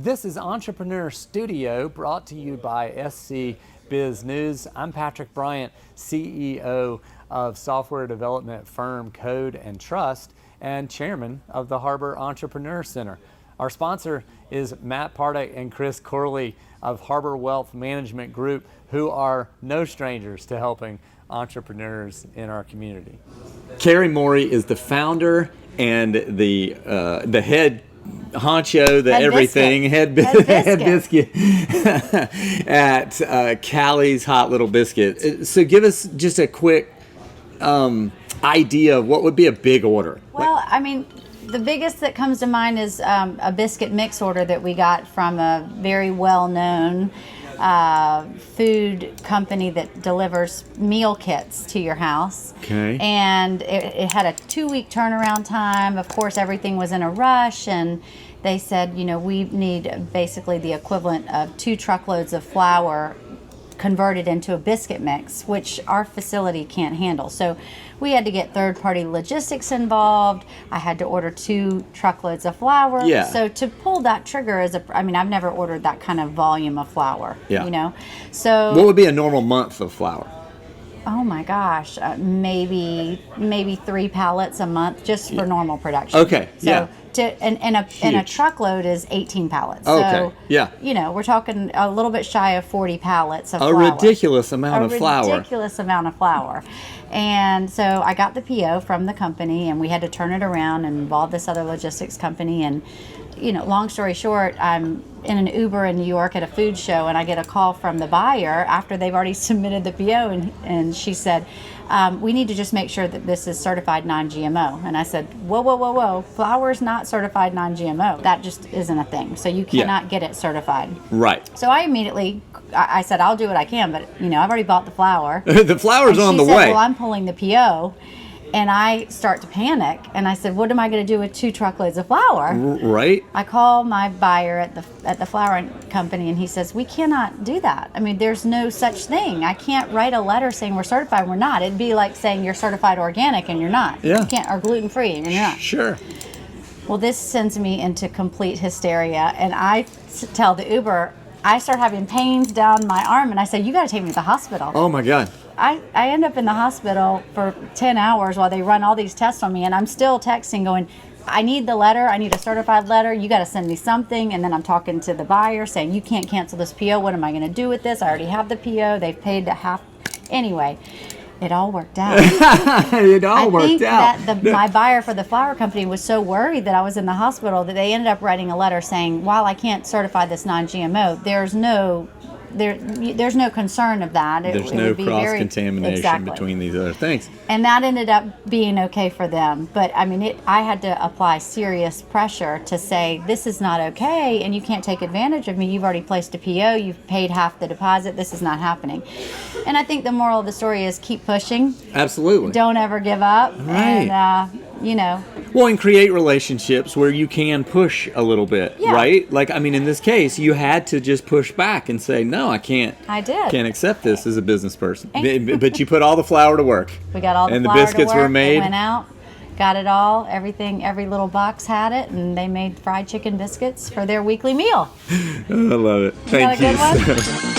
This is Entrepreneur Studio, brought to you by SC Biz News. I'm Patrick Bryant, CEO of software development firm Code and Trust and chairman of the Harbor Entrepreneur Center. Our sponsor is Matt Pardek and Chris Corley of Harbor Wealth Management Group, who are no strangers to helping entrepreneurs in our community. Carrie Morey is the founder and the head honcho, the everything, head biscuit at Callie's Hot Little Biscuit. So give us just a quick idea of what would be a big order. Well, I mean, the biggest that comes to mind is a biscuit mix order that we got from a very well-known food company that delivers meal kits to your house. Okay. And it had a 2-week turnaround time. Of course, everything was in a rush, and they said, you know, we need basically the equivalent of 2 truckloads of flour converted into a biscuit mix, which our facility can't handle. So we had to get third-party logistics involved. I had to order 2 truckloads of flour. Yeah. So to pull that trigger I mean, I've never ordered that kind of volume of flour. Yeah. You know. So what would be a normal month of flour? Oh my gosh, maybe 3 pallets a month just for normal production. Okay. So yeah. And a truckload is 18 pallets. Okay. So, yeah. You know, we're talking a little bit shy of 40 pallets of flour. A ridiculous amount of flour. A ridiculous amount of flour. And so I got the PO from the company, and we had to turn it around and involve this other logistics company. And, you know, long story short, I'm in an Uber in New York at a food show, and I get a call from the buyer after they've already submitted the PO, and she said, we need to just make sure that this is certified non-GMO. And I said, whoa, flour's not certified non-GMO. That just isn't a thing. So you cannot get it certified. Right. So I immediately, I said, I'll do what I can, but, you know, I've already bought the flour. The flour's on the way. She said, well, I'm pulling the PO. And I start to panic, and I said, what am I going to do with 2 truckloads of flour? Right. I call my buyer at the flour company, and he says, we cannot do that. I mean, there's no such thing. I can't write a letter saying we're certified, we're not. It'd be like saying you're certified organic and you're not. Yeah. You can't, or gluten-free and you're not. Sure. Well, this sends me into complete hysteria, and I tell the Uber, I start having pains down my arm, and I say, you got to take me to the hospital. Oh my God. I end up in the hospital for 10 hours while they run all these tests on me, and I'm still texting going, I need the letter, I need a certified letter, you got to send me something. And then I'm talking to the buyer saying, you can't cancel this PO, what am I going to do with this? I already have the PO, they've paid the half. Anyway, it all worked out. I think that my buyer for the flour company was so worried that I was in the hospital that they ended up writing a letter saying, while I can't certify this non-GMO, there's no concern of that. There's no cross-contamination between these other things. And that ended up being okay for them. But I mean, I had to apply serious pressure to say, this is not okay, and you can't take advantage of me. You've already placed a PO, you've paid half the deposit, this is not happening. And I think the moral of the story is keep pushing. Absolutely. Don't ever give up. Right. And, you know. Well, and create relationships where you can push a little bit, right? Like, I mean, in this case, you had to just push back and say, no, I can't. I did. Can't accept this as a business person. But you put all the flour to work. We got all the and flour the biscuits to work. were made. It went out, got it all, everything, every little box had it, and they made fried chicken biscuits for their weekly meal. I love it. Thank you. Is that a good one?